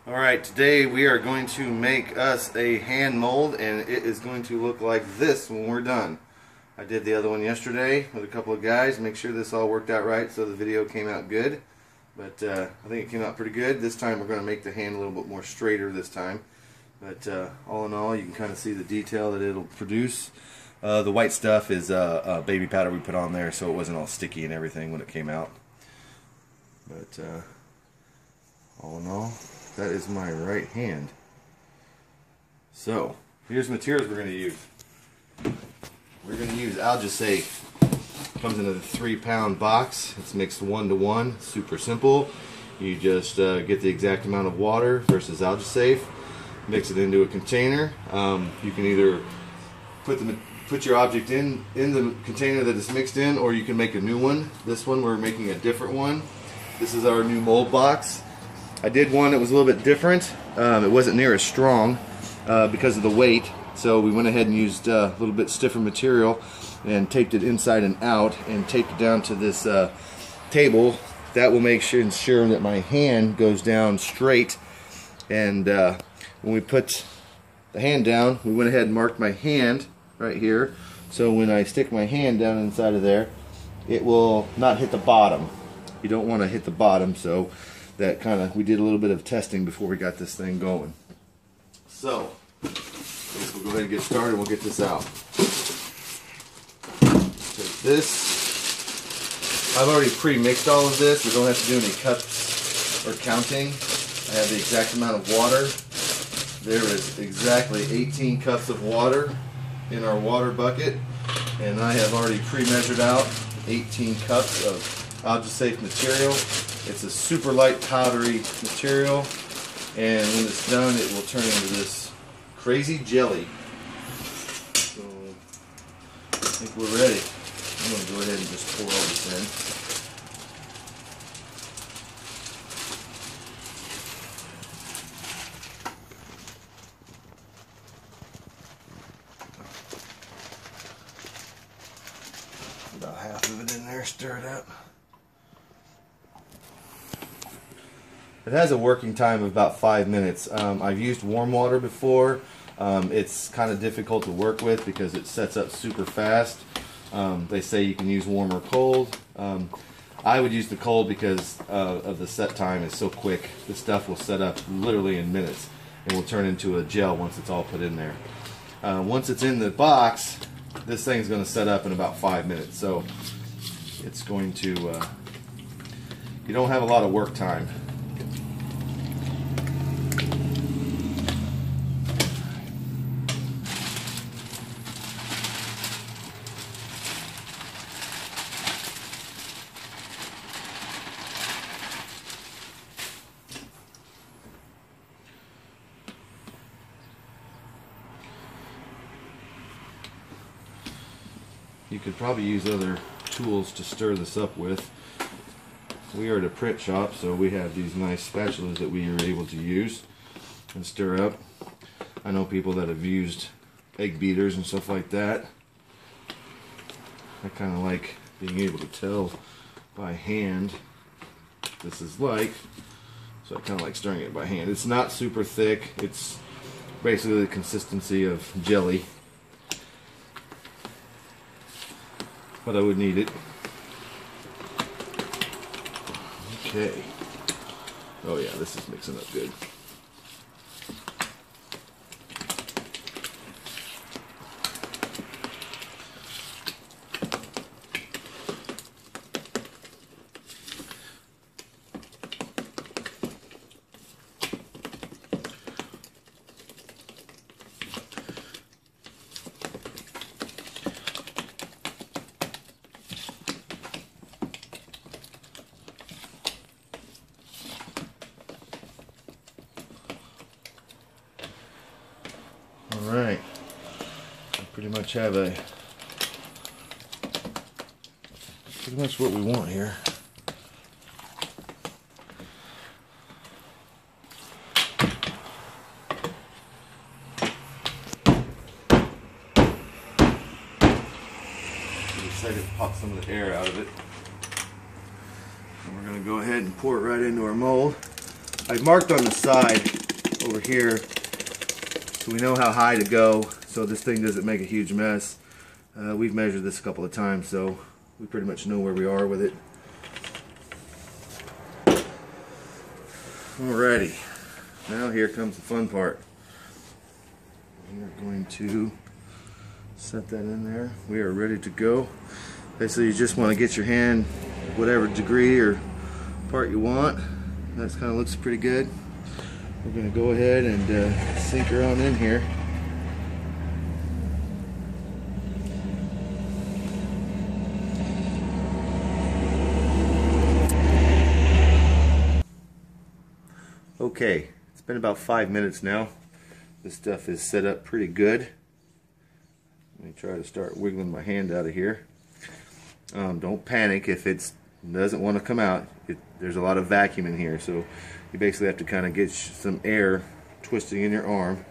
Alright, today we are going to make us a hand mold, and it is going to look like this when we're done. I did the other one yesterday with a couple of guys, make sure this all worked out right so the video came out good. But I think it came out pretty good. This time we're going to make the hand a little bit more straighter this time. But all in all, you can kind of see the detail that it'll produce. The white stuff is baby powder we put on there so it wasn't all sticky and everything when it came out. But all in all, that is my right hand. So, here's the materials we're going to use. We're going to use Alja Safe. Comes in a 3-pound box. It's mixed 1-to-1. Super simple. You just get the exact amount of water versus Alja Safe. Mix it into a container. You can either put your object in the container that it's mixed in, or you can make a new one. This one we're making a different one. This is our new mold box. I did one that was a little bit different. It wasn't near as strong because of the weight, so we went ahead and used a little bit stiffer material and taped it inside and out and taped it down to this table. That will make sure that my hand goes down straight. And when we put the hand down, we went ahead and marked my hand right here, so when I stick my hand down inside of there, it will not hit the bottom. You don't want to hit the bottom, so that we did a little bit of testing before we got this thing going. So, I guess we'll go ahead and get started. We'll get this out. Take this. I've already pre-mixed all of this. We don't have to do any cups or counting. I have the exact amount of water. There is exactly 18 cups of water in our water bucket, and I have already pre-measured out 18 cups of Alja Safe material. It's a super light powdery material, and when it's done it will turn into this crazy jelly. So I think we're ready. I'm going to go ahead and just pour all this in. About half of it in there, stir it up. It has a working time of about 5 minutes. I've used warm water before. It's kind of difficult to work with because it sets up super fast. They say you can use warm or cold. I would use the cold because of the set time is so quick. The stuff will set up literally in minutes and will turn into a gel once it's all put in there. Once it's in the box, this thing's going to set up in about 5 minutes. So it's going to, you don't have a lot of work time. You could probably use other tools to stir this up with. We are at a print shop, so we have these nice spatulas that we are able to use and stir up. I know people that have used egg beaters and stuff like that. I kind of like being able to tell by hand what this is like, so I kind of like stirring it by hand. It's not super thick. It's basically the consistency of jelly. But I would need it. Okay. Oh yeah, this is mixing up good. Alright, I pretty much have pretty much what we want here. Excited to pop some of the air out of it. And we're going to go ahead and pour it right into our mold. I've marked on the side over here so we know how high to go so this thing doesn't make a huge mess. We've measured this a couple of times, so we pretty much know where we are with it. Alrighty, now here comes the fun part. We're going to set that in there. We are ready to go. Basically, you just want to get your hand whatever degree or part you want. That kind of looks pretty good. We're going to go ahead and sink her on in here. Okay, it's been about 5 minutes now. This stuff is set up pretty good. Let me try to start wiggling my hand out of here. Don't panic if it doesn't want to come out. There's a lot of vacuum in here, so you basically have to kind of get some air twisting in your arm.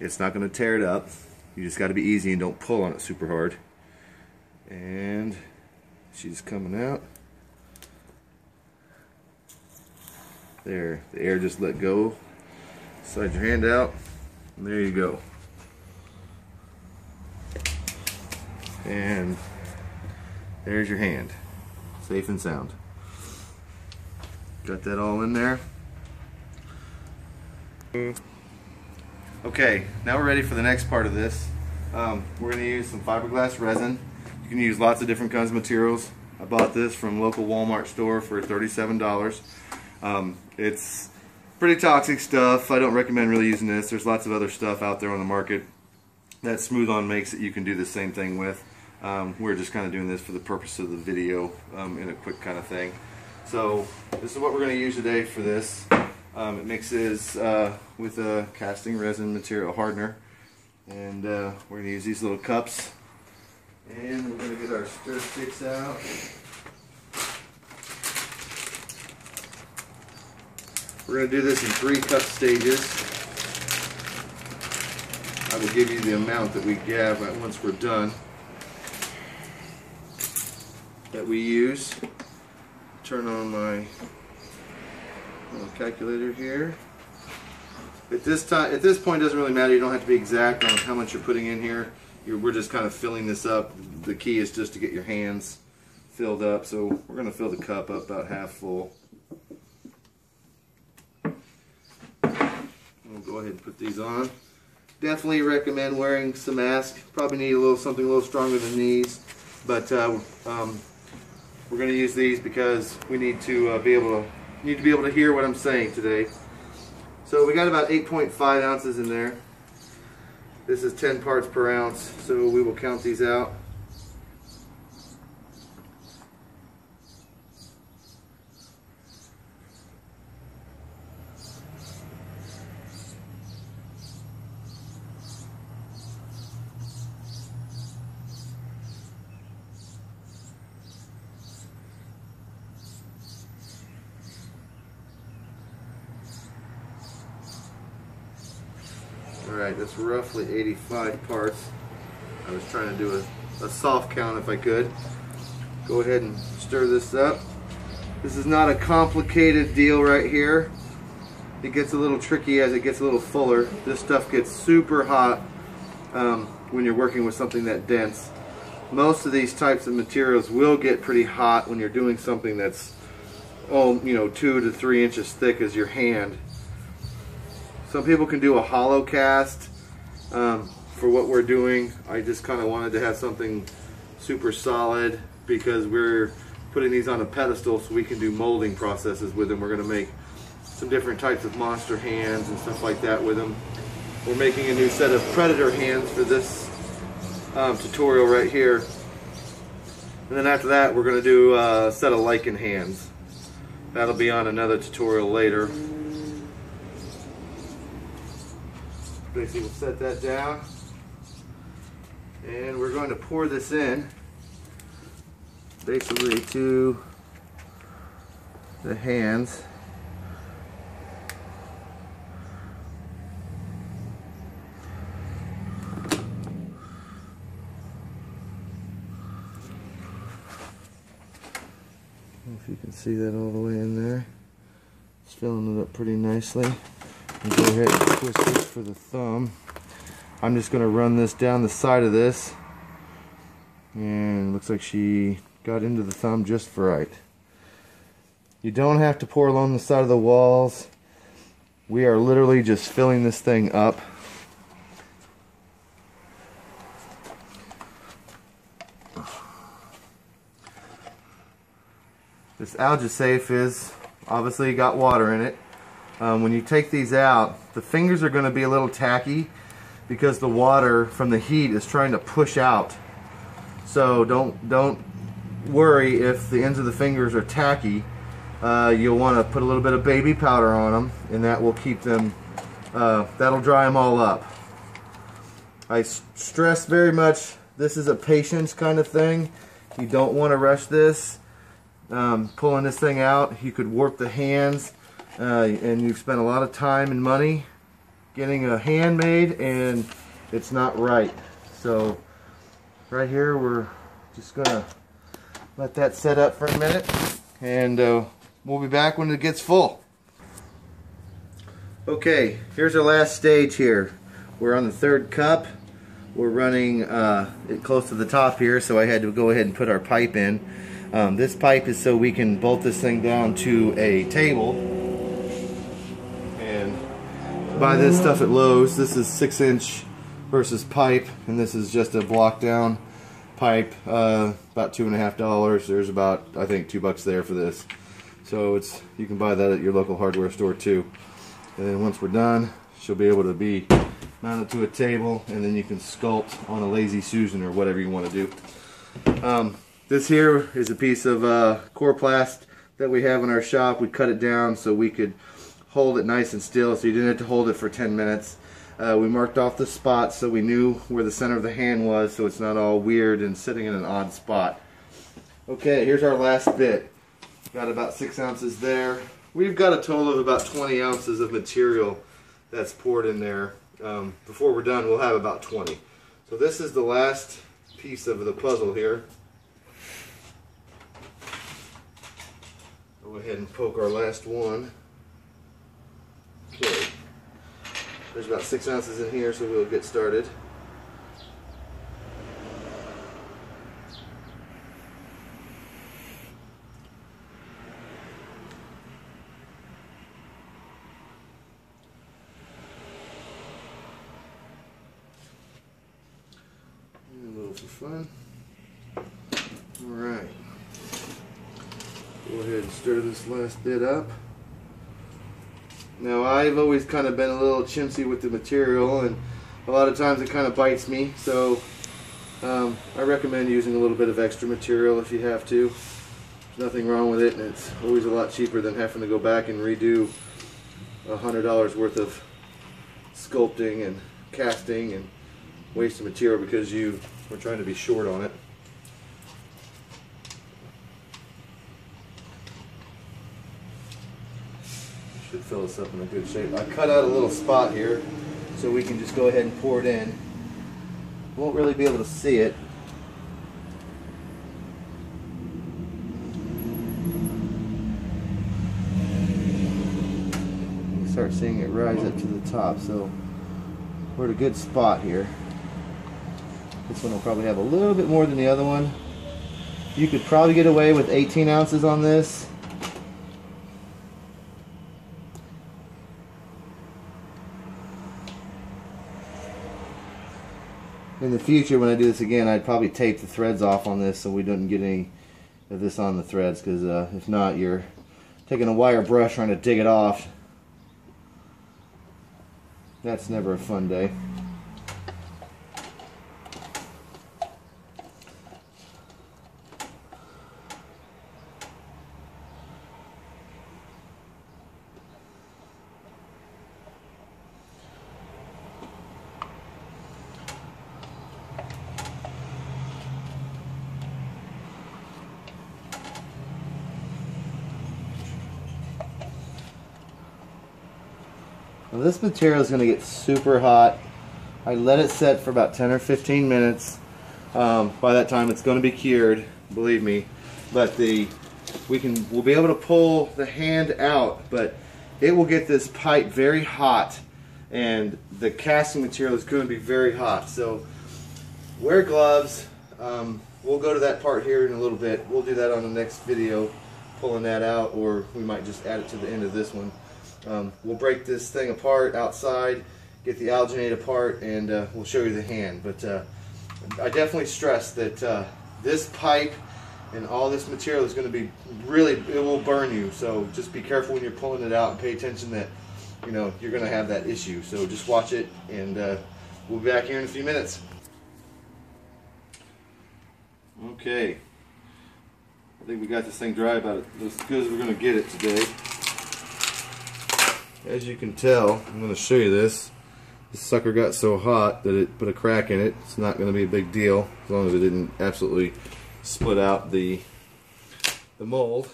It's not going to tear it up. You just got to be easy and don't pull on it super hard. And she's coming out. There, the air just let go. Slide your hand out, and there you go. And there's your hand, safe and sound. Got that all in there. Okay, now we're ready for the next part of this. We're going to use some fiberglass resin. You can use lots of different kinds of materials. I bought this from local Walmart store for $37. It's pretty toxic stuff. I don't recommend really using this. There's lots of other stuff out there on the market that Smooth On makes that you can do the same thing with. We're just kind of doing this for the purpose of the video in a quick kind of thing. So this is what we're going to use today for this. It mixes with a casting resin material hardener, and we're going to use these little cups, and we're going to get our stir sticks out. We're going to do this in 3 cup stages. I will give you the amount that we have once we're done that we use. Turn on my calculator here. At this point, it doesn't really matter. You don't have to be exact on how much you're putting in here. We're just kind of filling this up. The key is just to get your hands filled up. So we're going to fill the cup up about half full. We'll go ahead and put these on. Definitely recommend wearing some mask. Probably need something a little stronger than these, but we're going to use these because we need to be able to hear what I'm saying today. So we got about 8.5 ounces in there. This is 10 parts per ounce, so we will count these out. Alright, that's roughly 85 parts. I was trying to do a soft count if I could. Go ahead and stir this up. This is not a complicated deal right here. It gets a little tricky as it gets a little fuller. This stuff gets super hot when you're working with something that dense. Most of these types of materials will get pretty hot when you're doing something that's 2 to 3 inches thick as your hand. Some people can do a hollow cast. For what we're doing, I just kind of wanted to have something super solid because we're putting these on a pedestal so we can do molding processes with them. We're going to make some different types of monster hands and stuff like that with them. We're making a new set of predator hands for this tutorial right here. And then after that, we're going to do a set of lichen hands. That'll be on another tutorial later. Basically, we'll set that down, and we're going to pour this in basically to the hands. If you can see that all the way in there, it's filling it up pretty nicely. Go ahead and twist this for the thumb. I'm just going to run this down the side of this, and it looks like she got into the thumb just right. You don't have to pour along the side of the walls. We are literally just filling this thing up. This Alja safe is obviously got water in it. When you take these out, the fingers are going to be a little tacky because the water from the heat is trying to push out. So don't worry if the ends of the fingers are tacky. You'll want to put a little bit of baby powder on them, and that will keep them, that'll dry them all up. I stress very much, this is a patience kind of thing. You don't want to rush this. Pulling this thing out, you could warp the hands, and you've spent a lot of time and money getting a hand made, and it's not right. So right here, we're just gonna let that set up for a minute, and we'll be back when it gets full. Okay, here's our last stage here. We're on the third cup. We're running it close to the top here, so I had to go ahead and put our pipe in. This pipe is so we can bolt this thing down to a table. And buy this stuff at Lowe's. This is 6-inch versus pipe, and this is just a block down pipe, about $2.50. There's about, I think, $2 there for this. So you can buy that at your local hardware store too. And then once we're done, she'll be able to be mounted to a table, and then you can sculpt on a Lazy Susan or whatever you want to do. This here is a piece of Coroplast that we have in our shop. We cut it down so we could hold it nice and still, so you didn't have to hold it for 10 minutes. We marked off the spots so we knew where the center of the hand was, so it's not all weird and sitting in an odd spot. Okay, here's our last bit. Got about 6 ounces there. We've got a total of about 20 ounces of material that's poured in there. Before we're done, we'll have about 20. So this is the last piece of the puzzle here. Go ahead and poke our last one. Okay. There's about 6 ounces in here, so we'll get started. A little for fun. Alright. Go ahead and stir this last bit up. Now, I've always kind of been a little chintzy with the material, and a lot of times it kind of bites me, so I recommend using a little bit of extra material if you have to. There's nothing wrong with it, and it's always a lot cheaper than having to go back and redo $100 worth of sculpting and casting and waste of material because you were trying to be short on it. Should fill this up in a good shape. I cut out a little spot here so we can just go ahead and pour it in. Won't really be able to see it. You can start seeing it rise up to the top, so we're at a good spot here. This one will probably have a little bit more than the other one. You could probably get away with 18 ounces on this. In the future, when I do this again, I'd probably tape the threads off on this so we don't get any of this on the threads, because if not, you're taking a wire brush trying to dig it off. That's never a fun day. Now this material is going to get super hot. I let it set for about 10 or 15 minutes. By that time it's going to be cured, believe me. But we'll be able to pull the hand out, but it will get this pipe very hot, and the casting material is going to be very hot. So wear gloves. We'll go to that part here in a little bit. We'll do that on the next video, pulling that out, or we might just add it to the end of this one. We'll break this thing apart outside, get the alginate apart, and we'll show you the hand. But I definitely stress that this pipe and all this material is going to be really, it will burn you. So just be careful when you're pulling it out, and pay attention that, you know, you're going to have that issue. So just watch it, and we'll be back here in a few minutes. Okay, I think we got this thing dry about as good as we're going to get it today. As you can tell, I'm going to show you this. This sucker got so hot that it put a crack in it. It's not going to be a big deal as long as it didn't absolutely split out the mold.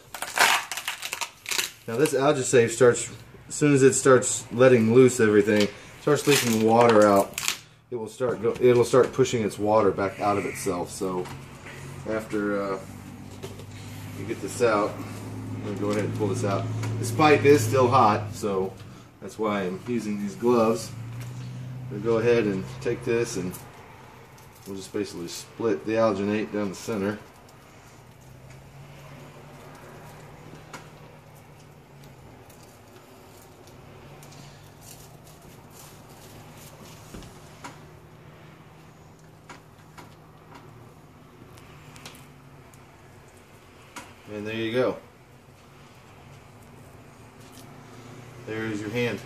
Now this Alja safe starts, as soon as it starts letting loose everything, starts leaking water out, it'll start pushing its water back out of itself. So after you get this out, I'm going to go ahead and pull this out. This pipe is still hot, so that's why I'm using these gloves. I'm going to go ahead and take this, and we'll just basically split the alginate down the center. And there you go. There's your hand.